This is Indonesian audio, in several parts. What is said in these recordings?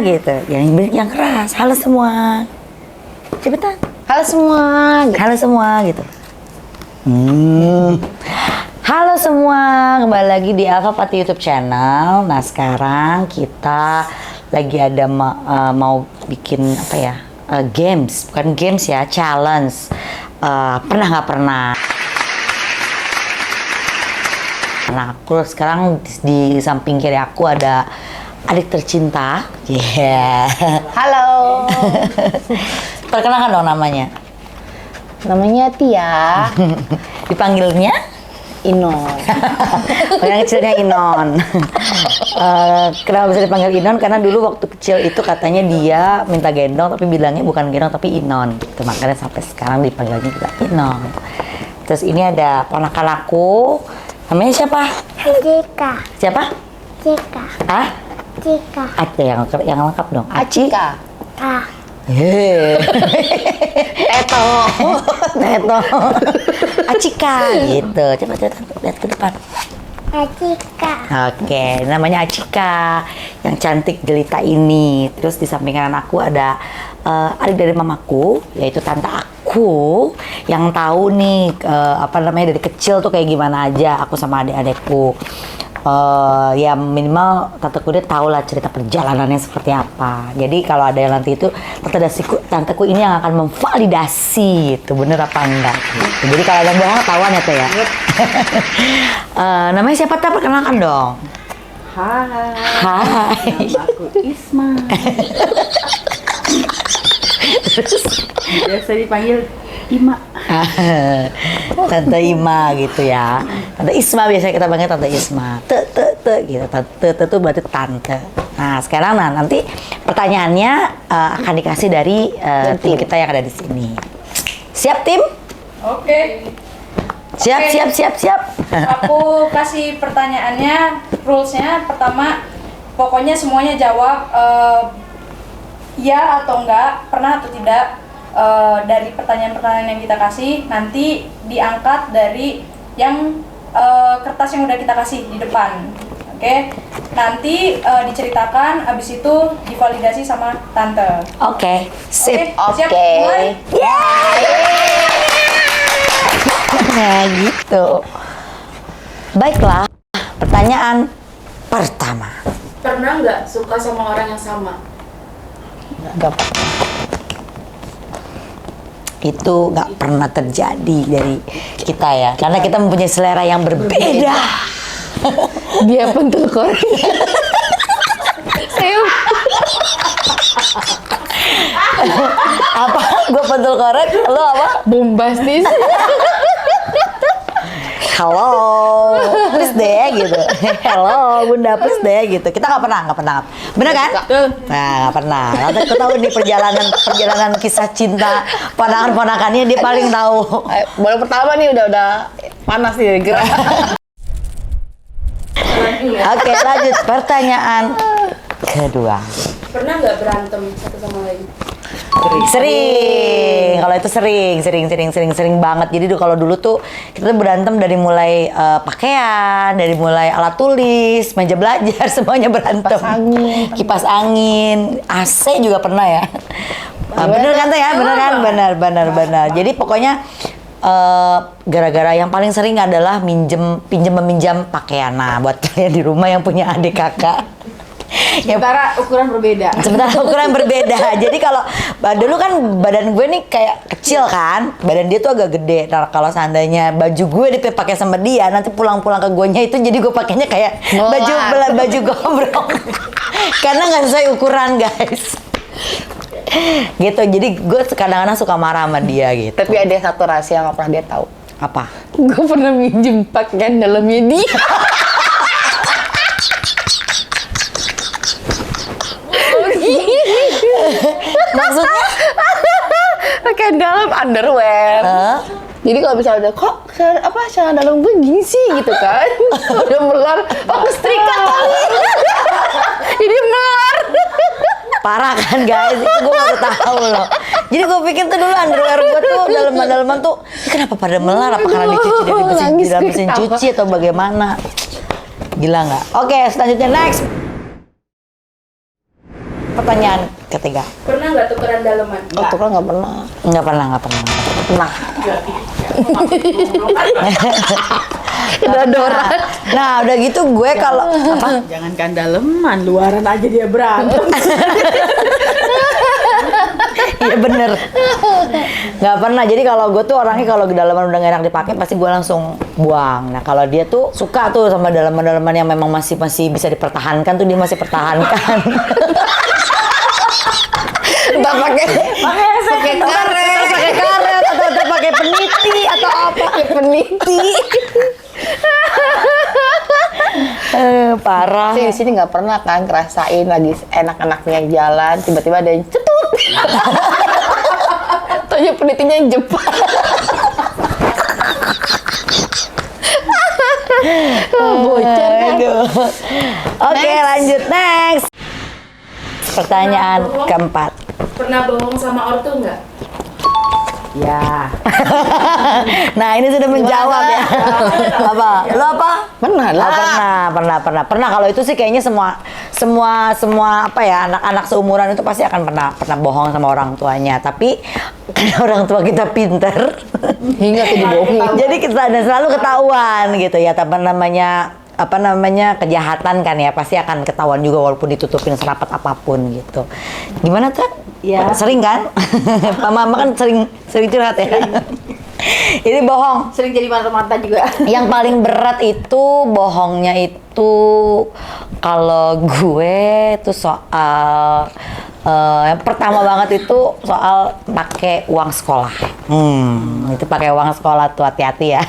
gitu. Yang keras. Halo semua. Cepetan. Halo semua. Halo semua gitu. Halo semua, kembali lagi di Alpha Pati YouTube channel. Nah sekarang kita lagi ada mau bikin apa ya? Games, bukan games ya, challenge. Pernah nggak pernah? Nah aku sekarang di samping kiri aku ada adik tercinta. Yeah. Halo. Perkenalkan dong namanya. Namanya Tia. Dipanggilnya Inon. yang kecilnya Inon. Kenapa bisa dipanggil Inon? Karena dulu waktu kecil itu katanya dia minta gendong, tapi bilangnya bukan gendong tapi Inon. Gitu. Makanya sampai sekarang dipanggilnya juga Inon. Terus ini ada ponakan aku. Namanya siapa? Cika. Siapa? Cika. Ah? Cika. Ada yang lengkap dong. Acika. Ah. Teto. Acika gitu. Coba lihat ke depan. Cika. Oke, namanya Acika yang cantik jelita ini. Terus di samping kanan aku ada adik dari mamaku, yaitu tante aku yang tahu nih apa namanya dari kecil tuh kayak gimana aja aku sama adik-adikku. Ya minimal tanteku dia tahu lah cerita perjalanannya seperti apa. Jadi kalau ada yang nanti itu tanteku ini yang akan memvalidasi itu bener apa enggak. Gitu. Jadi kalau ada yang bohong ketahuan ya teh ya. Namanya siapa teh? Perkenalkan dong. Hai. Nama aku Isma. Biasa dipanggil Ima. Tante Ima gitu ya. Tante Isma biasanya kita panggil Tante Isma. Te gitu. Te itu berarti tante. Nah sekarang nanti pertanyaannya akan dikasih dari tim kita yang ada di sini. Siap tim? Oke. Siap. Aku kasih pertanyaannya, rulesnya pertama, pokoknya semuanya jawab ya atau enggak, pernah atau tidak. Dari pertanyaan-pertanyaan yang kita kasih nanti diangkat dari yang kertas yang udah kita kasih di depan. Oke. Nanti diceritakan, abis itu divalidasi sama tante. Oke. Sip. Siap? Oke. Mulai? Nah gitu. Baiklah. Pertanyaan pertama. Pernah nggak suka sama orang yang sama? Nggak pernah. Itu nggak pernah terjadi dari kita ya, karena kita mempunyai selera yang berbeda. Dia pentul korek. Saya Apa? Gue pentul korek, lo apa? bombastis. Halo, please deh gitu. Halo bunda, please deh gitu. Kita nggak pernah. Bener kan? Nah nggak pernah. Nanti kita tahu nih perjalanan kisah cinta ponakan-ponakannya dia paling tahu. Baru pertama nih udah panas nih gerak. Oke lanjut pertanyaan kedua. Pernah nggak berantem satu sama lain? Sering, kalau itu sering banget. Jadi kalau dulu tuh kita tuh berantem dari mulai pakaian, dari mulai alat tulis, meja belajar, semuanya berantem. Kipas angin, AC juga pernah ya. Bener kan tuh ya, bener. Jadi pokoknya gara-gara yang paling sering adalah pinjam meminjam pakaian. Nah buat kalian di rumah yang punya adik kakak. Sementara ukuran berbeda. Jadi kalau dulu kan badan gue nih kayak kecil kan, badan dia tuh agak gede. Nah kalau seandainya baju gue dipakai sama dia, nanti pulang-pulang ke guenya itu jadi gue pakainya kayak baju gombrong. Karena nggak sesuai ukuran guys. Gitu, jadi gue kadang-kadang suka marah sama dia gitu. Tapi ada satu rahasia yang nggak pernah dia tahu. Apa? Gue pernah minjem pakaian dalamnya dia. Maksudnya? Pakaian dalam underwear. Jadi kalau misalnya ada kok celana dalam gue gini sih gitu kan. Udah melar, kesetrika kali. Jadi melar. Parah kan guys, itu gue baru tahu loh. Jadi gue pikir tuh dulu underwear gue tuh daleman tuh kenapa pada melar? Apa karena dicuci di dalam mesin cuci atau bagaimana? Gila nggak? Oke, selanjutnya next. Pertanyaan ketiga. Pernah nggak tukeran daleman? Oh, tuh kan nggak pernah. Nggak pernah. Nah. Dodoran. Nah, udah gitu gue kalau apa? Jangankan daleman, luaran aja dia berantem. Iya bener. Nggak pernah. Jadi kalau gue tuh orangnya kalau dalaman udah nggak enak dipakai pasti gue langsung buang. Nah kalau dia tuh suka tuh sama dalaman-dalaman yang memang masih bisa dipertahankan tuh dia masih pertahankan. Entah pakai karet atau udah pakai peniti atau apa? peniti. Parah. Di sini nggak pernah kan ngerasain lagi enak-enaknya jalan tiba-tiba ada yang cetut. Tanya penitinya yang Jepang. Bocor kan. Aduh. Oke, lanjut next. Pertanyaan keempat. Pernah bohong sama ortu nggak? Ya. Nah, ini sudah menjawab ya. Apa? Lo apa? Pernah lah. Pernah. Kalau itu sih kayaknya semua apa ya, anak-anak seumuran itu pasti akan pernah bohong sama orang tuanya. Tapi orang tua kita pinter. Hingga tuh dibohongin. Jadi kita dan selalu ketahuan gitu ya, apa namanya kejahatan kan ya, pasti akan ketahuan juga walaupun ditutupin serapat apapun gitu. Gimana tuh? Ya. Sering kan? Mama kan sering curhat ya. Ini bohong. Sering jadi mata-mata juga. Yang paling berat itu bohongnya itu kalau gue itu soal yang pertama banget itu soal pakai uang sekolah. Itu pakai uang sekolah tuh hati-hati ya.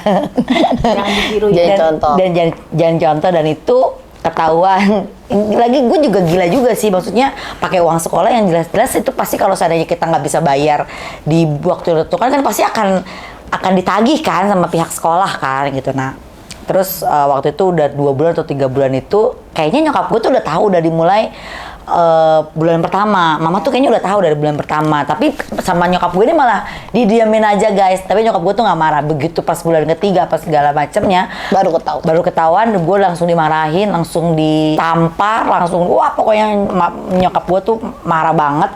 Jangan ditiru Jadi ya. contoh. Dan jangan contoh, dan itu ketahuan. Lagi gue juga gila juga sih, maksudnya pakai uang sekolah yang jelas-jelas itu pasti kalau seandainya kita nggak bisa bayar di waktu itu kan pasti akan ditagih kan sama pihak sekolah kan gitu. Nah terus waktu itu udah 2 bulan atau 3 bulan itu kayaknya nyokap gue tuh udah tahu, udah dimulai bulan pertama. Mama tuh kayaknya udah tahu dari bulan pertama, tapi sama nyokap gue ini malah didiamin aja guys. Tapi nyokap gue tuh nggak marah. Begitu pas bulan ketiga pas segala macemnya baru ketahuan, gue langsung dimarahin, langsung ditampar, langsung wah pokoknya nyokap gue tuh marah banget.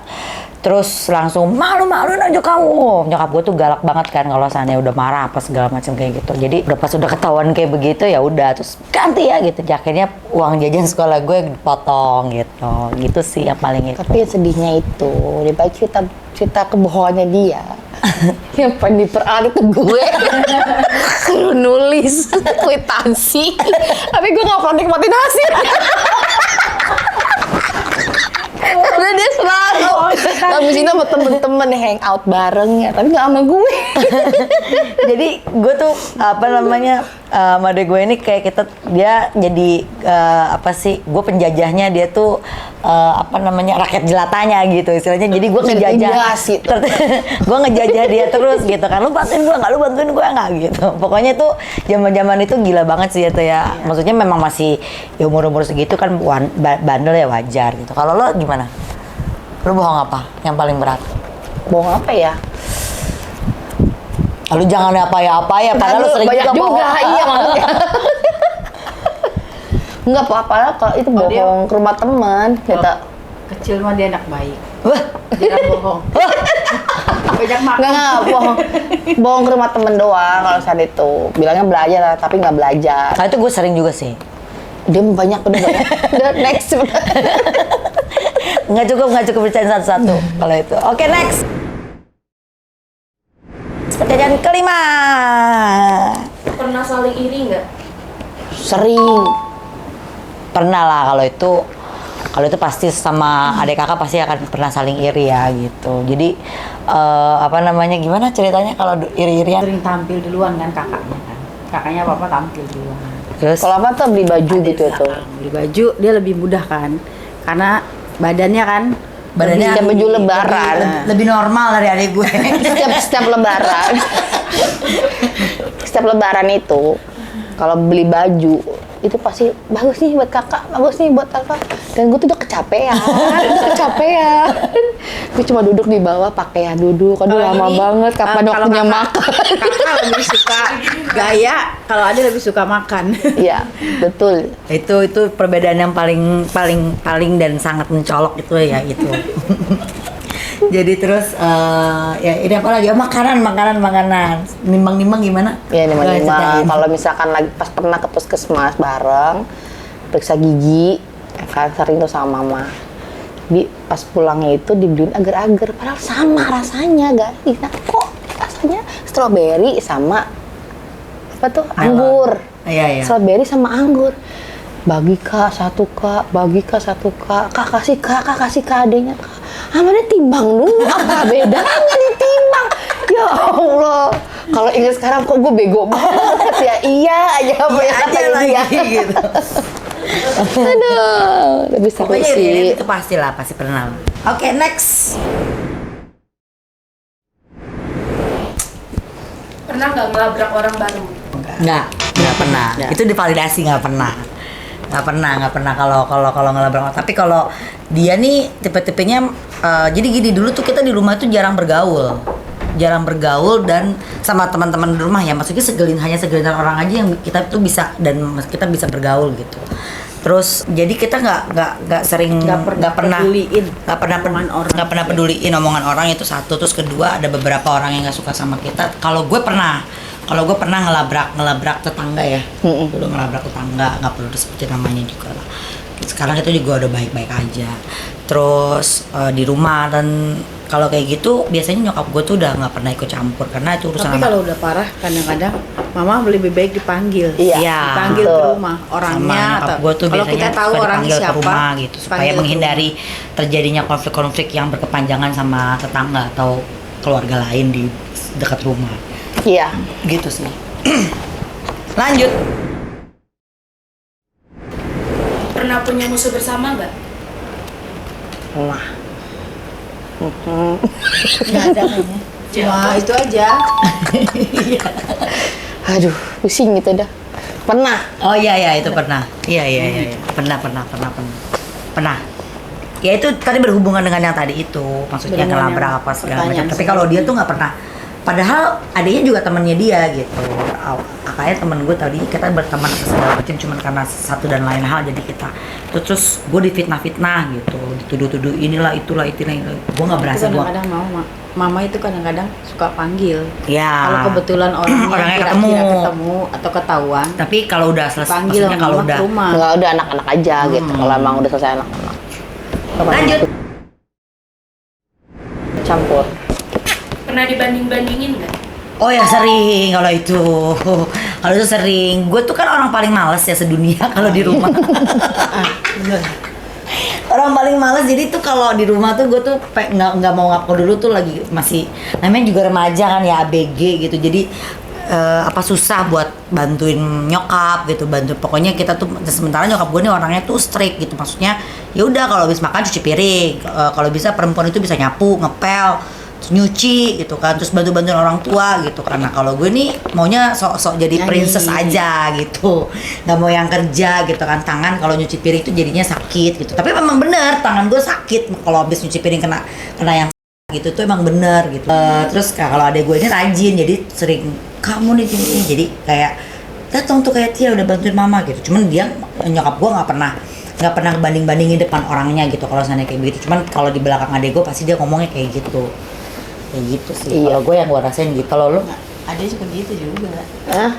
Terus langsung malu-maluin aja kamu. Nyokap gue tuh galak banget kan kalau seandainya udah marah apa segala macam kayak gitu. Jadi udah pas udah ketahuan kayak begitu ya udah terus ganti ya gitu. Akhirnya uang jajan sekolah gue dipotong gitu. Gitu sih yang paling itu. Tapi yang sedihnya itu, dia baik cerita kebohongannya dia. Yang paling diperalat itu gue. Suruh nulis kwitansi. Tapi gue gak pernah nikmatin hasilnya. Karena dia selalu habis itu sama temen-temen hangout bareng ya, tapi gak sama gue. Jadi gue tuh apa namanya sama adek gue ini kayak dia jadi apa sih, gue penjajahnya, dia tuh apa namanya rakyat jelatanya gitu istilahnya. Jadi gue ngejajah, gue ngejajah dia terus gitu kan, lu bantuin gue nggak, lu bantuin gue nggak gitu. Pokoknya tuh zaman itu gila banget sih itu ya. Maksudnya memang masih ya umur segitu kan bandel ya, wajar gitu. Kalau lo gimana? Lu bohong apa yang paling berat? Bohong apa ya? Lu jangan apa ya, padahal lu sering banyak juga, iya maksudnya. Enggak apa-apa lah kalau itu bohong ke rumah teman, kita Kecil mah dia anak baik. Wah, Jangan bohong. Banyak makan. enggak bohong ke rumah temen doang kalau saat itu. Bilangnya belajar lah, tapi nggak belajar. nah itu gue sering juga sih. Dia banyak. Udah next. Nggak cukup percaya satu-satu kalau itu. Oke, next. Pertanyaan kelima. Pernah saling iri nggak? Sering. Pernah lah kalau itu pasti sama adik kakak pasti akan pernah saling iri ya gitu. Jadi apa namanya, gimana ceritanya kalau iri-irian? Sering tampil duluan kan kakaknya kan. Kakaknya apa tampil duluan. Terus Kalau apa tuh beli baju Ada gitu di tuh. belakang. Beli baju dia lebih mudah kan. Karena badannya kan Setiap baju lebaran. lebih normal dari adik gue. setiap lebaran. Setiap lebaran itu kalau beli baju itu pasti bagus nih buat kakak, bagus nih buat kakak. Dan gue tuh udah kecapean. Gue cuma duduk di bawah pakaian duduk. Aduh lama banget. Kapan kalau waktunya kakak- makan? Kakak lebih suka gaya, kalau Ade lebih suka makan. Iya, betul. Itu perbedaan yang paling dan sangat mencolok itu ya itu. Jadi terus ya ini apa lagi? Oh, makanan. Nimbang gimana? Ya Gak nimang-nimang. ceritain. Kalau misalkan lagi pas pernah ke puskesmas bareng, periksa gigi, ya kan sering tuh sama mama. Bi, pas pulangnya itu dibeliin agar-agar, padahal sama rasanya, guys. Nah, kok rasanya stroberi sama apa tuh anggur? Iya. Strawberry sama anggur. Bagi kak satu kak, kak kasih kak adenya kak. Mana timbang dulu, apa bedanya ditimbang? Ya Allah, kalau ingat sekarang kok gue bego banget ya. Iya aja apa yang kata dia. lagi gitu. Aduh, lebih seru Pokoknya sih. itu pasti pernah. Oke, next. Pernah nggak ngelabrak orang baru? Nggak pernah. Itu divalidasi nggak pernah kalau ngelabrak orang. Tapi kalau dia nih tipe-tipenya jadi gini, dulu tuh kita di rumah tuh jarang bergaul dan sama teman-teman di rumah ya, maksudnya hanya segelintir orang aja yang kita tuh bisa dan kita bisa bergaul gitu. Terus jadi kita nggak pernah peduliin omongan orang, itu satu. Terus kedua, ada beberapa orang yang nggak suka sama kita. Kalau gue pernah ngelabrak tetangga ya. Dulu ngelabrak tetangga, nggak perlu disebutin namanya juga lah. Sekarang itu juga udah baik-baik aja. Terus di rumah, dan kalau kayak gitu biasanya nyokap gue tuh udah nggak pernah ikut campur karena itu urusan Tapi kalau udah parah, kadang-kadang mama lebih baik dipanggil. Iya, Dipanggil betul. ke rumah orangnya. sama nyokap Atau gue tuh kalau biasanya kita tahu suka orangnya dipanggil ke siapa, rumah gitu supaya panggil ke menghindari terjadinya konflik-konflik yang berkepanjangan sama tetangga atau keluarga lain di dekat rumah. Iya. Gitu sih. Lanjut. Pernah punya musuh bersama nggak? Nah, Nggak ada kayaknya. Cuma itu aja. aduh, pusing gitu dah. Pernah. Oh iya itu pernah. Iya. Pernah. Ya itu tadi berhubungan dengan yang tadi itu, maksudnya Dengan ngelabrak yang apa segala macam. pertanyaan Tapi kalau dia sebelumnya. tuh nggak pernah. Padahal adiknya juga temannya dia gitu. Kakaknya temen gue tadi, kita berteman segala macam cuman karena satu dan lain hal jadi kita. Terus gue difitnah-fitnah gitu, dituduh-tuduh inilah itulah. Gue nggak berasa gue. Kadang-kadang mama itu kadang-kadang suka panggil. Ya. Kalau kebetulan orangnya Orangnya kira-kira ketemu. ketemu atau ketahuan, Tapi kalau udah selesai, panggil maksudnya kalau mama udah ke rumah. Enggak, udah anak-anak aja gitu. Kalau emang udah selesai anak-anak. lanjut. Campur. Pernah dibanding-bandingin nggak? Oh ya sering kalau itu. Kalau itu sering. Gue tuh kan orang paling males ya sedunia kalau di rumah. Orang paling males, jadi tuh kalau di rumah tuh gue tuh nggak mau ngaku dulu tuh lagi masih namanya juga remaja kan ya, ABG gitu. Jadi susah buat bantuin nyokap gitu, pokoknya kita tuh sementara nyokap gue nih orangnya tuh strict gitu, maksudnya ya udah kalau habis makan cuci piring, kalau bisa perempuan itu bisa nyapu, ngepel, nyuci gitu kan, terus bantu-bantuin orang tua gitu. Karena kalau gue nih maunya sok-sok jadi princess aja gitu, nggak mau yang kerja gitu kan. Tangan kalau nyuci piring itu jadinya sakit gitu, tapi memang bener tangan gue sakit kalau habis nyuci piring kena yang gitu tuh emang bener gitu. Terus kalau adek gue ini rajin, jadi sering kamu nih gini, jadi kayak datang tuh kayak Tia udah bantuin mama gitu. Cuman dia nyokap gue nggak pernah banding-bandingin depan orangnya gitu kalau sana kayak begitu. Cuman kalau di belakang adek gue pasti dia ngomongnya kayak gitu sih. Iya. Kalau gue yang gue rasain gitu. Kalau lu Ada juga gitu juga. Hah?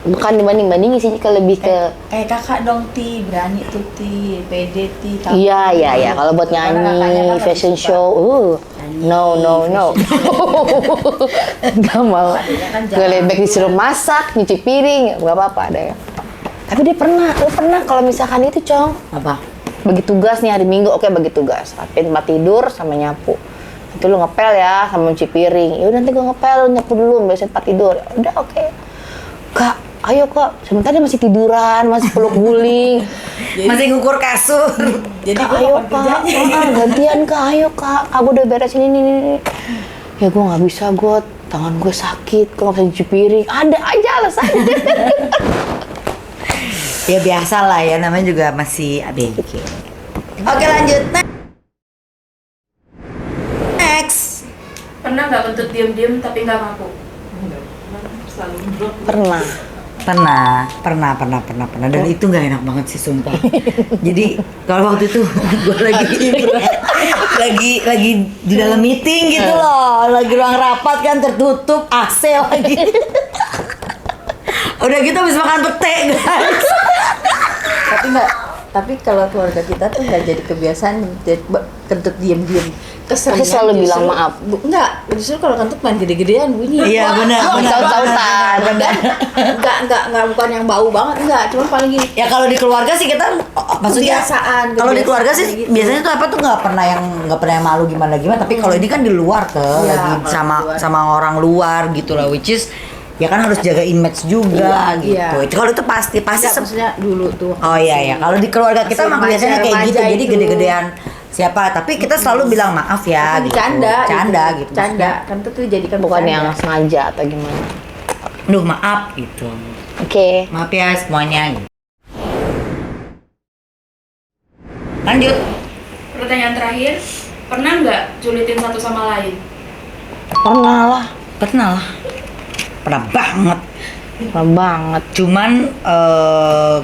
Bukan dibanding-bandingin sih, kalau lebih ke Kakak dong Ti, berani tuh Ti, pede Ti. tahu. iya. Kalau buat Karena kakaknya nyanyi, kan fashion lebih show, no. Gak mau. Adanya kan Gue lebih disuruh masak, nyuci piring, gak apa-apa ada ya. Tapi dia pernah kalau misalkan itu Cong, apa? bagi tugas nih hari Minggu, oke bagi tugas, rapiin tempat tidur sama nyapu. Nanti lu ngepel ya sama nyuci piring. Ya udah nanti gue ngepel, lu nyapu dulu, beresin tempat tidur. Udah oke. Kak, ayo kak. Sebentar dia masih tiduran, masih peluk guling. Masih ngukur kasur. Jadi Kak, gue ayo kapan kak, kerjanya? gantian kak, ayo kak. Aku udah beresin ini. Ya gue nggak bisa, gue tangan gue sakit, gue nggak bisa nyuci piring. Ada aja alasannya. Ya biasa lah ya, namanya juga masih ABG. Oke lanjut. pernah nggak kentut diem-diem tapi nggak ngaku? Pernah. Pernah dan itu nggak enak banget sih sumpah. Jadi kalau waktu itu gue lagi di dalam meeting gitu loh, lagi ruang rapat kan tertutup AC lagi. Udah gitu habis makan pete guys. Tapi kalau keluarga kita tuh nggak jadi kebiasaan kentut diem-diem. Keseringan Aku selalu bilang justru- maaf. Enggak, justru kalau kentut main gede-gedean bunyi. Iya benar. Taut-tautan. Enggak bukan yang bau banget, enggak, cuma paling gini. Ya kalau di keluarga sih kita maksudnya Kebiasaan kalau di keluarga sih gitu. biasanya tuh apa tuh nggak pernah yang malu gimana tapi kalau ini kan di luar tuh Iya, lagi kalau sama di luar. sama orang luar gitu lah, which is ya kan harus jaga image juga gitu. Iya. Itu kalau itu pasti Enggak, maksudnya dulu tuh. Oh iya ya, kalau di keluarga kita Masih emang biasanya kayak remaja gitu, jadi itu. gede-gedean siapa, tapi kita selalu bilang maaf ya gitu. Canda gitu. Canda, kentut tuh jadikan Bukan bercanda. yang sengaja atau gimana. Duh maaf gitu. Oke. Maaf ya semuanya gitu. Lanjut. Pertanyaan terakhir, pernah nggak julitin satu sama lain? Pernah lah. Pernah lah. Pernah banget. Pernah banget. Cuman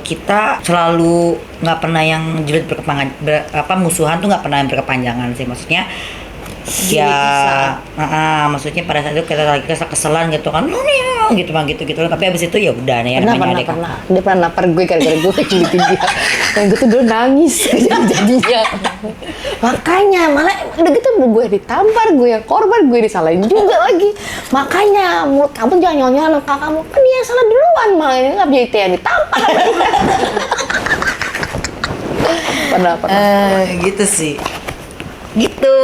kita selalu nggak pernah yang julid musuhan tuh nggak pernah yang berkepanjangan sih, maksudnya ya maksudnya pada saat itu kita lagi keselan gitu kan gitu bang gitu tapi abis itu ya udah nih Pernah. Dia pernah nampar gue gara-gara gue kejulitin dia. Dan gue tuh dulu nangis jadinya. Makanya malah udah gitu gue ditampar, gue yang korban, gue disalahin juga lagi. Makanya mulut kamu jangan nyonyolan sama kakakmu, kan dia yang salah duluan, malah ini nggak jadi yang ditampar. Pernah. gitu sih gitu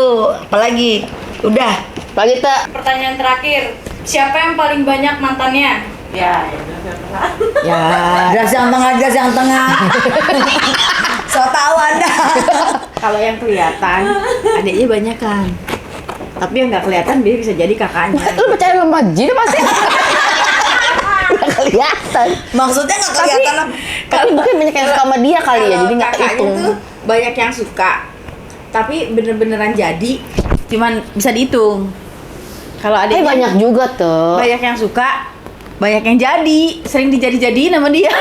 apalagi udah Lagi tak Pertanyaan terakhir, siapa yang paling banyak mantannya? Ya. gas yang tengah so tahu anda. Kalau yang kelihatan adiknya banyak kan. Tapi yang nggak kelihatan dia bisa jadi kakaknya. lu percaya sama jin pasti? Nggak kelihatan. Maksudnya nggak kelihatan Tapi mungkin banyak yang suka sama dia kali ya, Kalau jadi nggak kakaknya hitung. tuh banyak yang suka. Tapi bener-beneran jadi cuman bisa dihitung. Kalau Tapi adiknya banyak juga tuh. banyak yang suka, banyak yang jadi, sering dijadi-jadiin sama dia.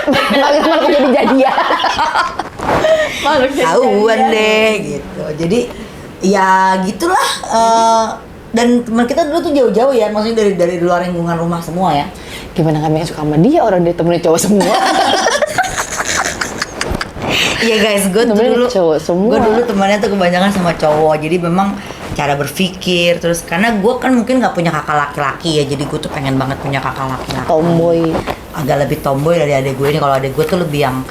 Malah jadi-jadian. tahuan deh gitu jadi ya gitulah dan teman kita dulu tuh jauh-jauh ya, maksudnya dari luar lingkungan rumah semua ya. Gimana kami yang suka sama dia, orang dia temennya cowok semua. Iya guys, gue tuh Temennya dulu cowok semua. gue dulu temannya tuh kebanyakan sama cowok, jadi memang cara berpikir terus karena gue kan mungkin nggak punya kakak laki-laki ya, jadi gue tuh pengen banget punya kakak laki-laki. Tomboy. Agak lebih tomboy dari adik gue ini. Kalau adik gue tuh lebih yang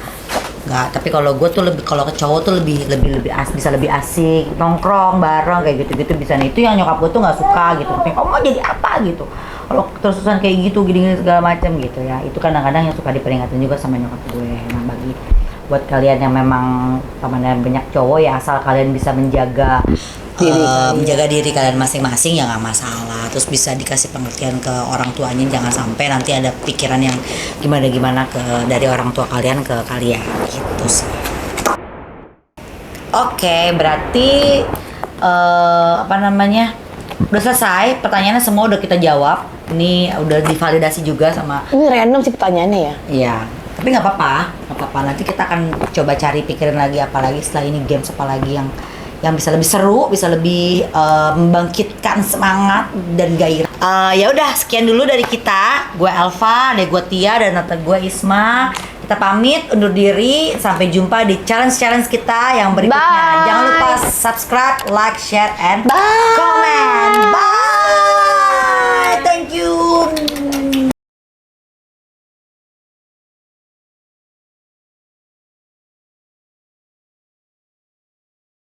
nggak, tapi kalau gue tuh lebih, kalau ke cowok tuh lebih bisa lebih asik nongkrong bareng kayak gitu bisa. Nah itu yang nyokap gue tuh nggak suka gitu, kayak kamu mau jadi apa gitu kalau terus-terusan kayak gitu gini segala macam gitu ya. Itu kadang-kadang yang suka diperingatin juga sama nyokap gue. Nah bagi buat kalian yang memang temannya banyak cowok ya, asal kalian bisa menjaga diri kalian masing-masing ya nggak masalah. Terus bisa dikasih pengertian ke orang tuanya, jangan sampai nanti ada pikiran yang gimana dari orang tua kalian ke kalian gitu sih. Oke, berarti udah selesai pertanyaannya, semua udah kita jawab. Ini udah divalidasi juga sama Ini random sih pertanyaannya ya. iya. Tapi nggak apa-apa. Nanti kita akan coba cari pikirin lagi apalagi setelah ini, games apa lagi yang bisa lebih seru, bisa lebih membangkitkan semangat dan gairah. Ya udah, sekian dulu dari kita. Gue Elva, ada gue Tia, dan tante gue Isma. Kita pamit undur diri. Sampai jumpa di challenge kita yang berikutnya. Bye. Jangan lupa subscribe, like, share, and Bye. comment. Bye.